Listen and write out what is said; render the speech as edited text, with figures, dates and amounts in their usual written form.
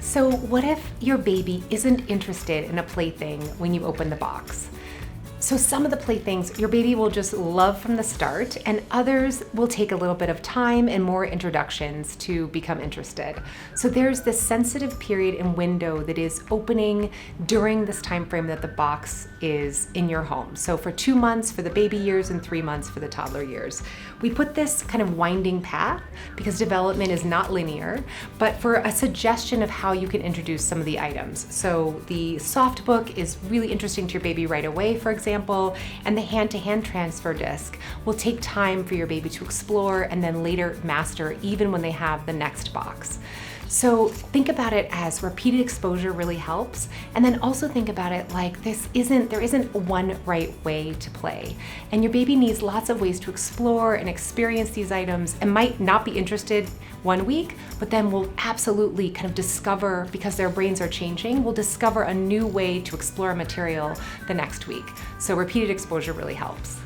So what if your baby isn't interested in a plaything when you open the box? So some of the playthings your baby will just love from the start, and others will take a little bit of time and more introductions to become interested. So there's this sensitive period and window that is opening during this time frame that the box is in your home. So for 2 months for the baby years and 3 months for the toddler years. We put this kind of winding path because development is not linear, but for a suggestion of how you can introduce some of the items. So the soft book is really interesting to your baby right away, for example, and the hand-to-hand transfer disc will take time for your baby to explore and then later master even when they have the next box. So think about it as repeated exposure really helps, and then also think about it like there isn't one right way to play. And your baby needs lots of ways to explore and experience these items and might not be interested 1 week, but then will absolutely kind of discover, because their brains are changing, will discover a new way to explore a material the next week. So repeated exposure really helps.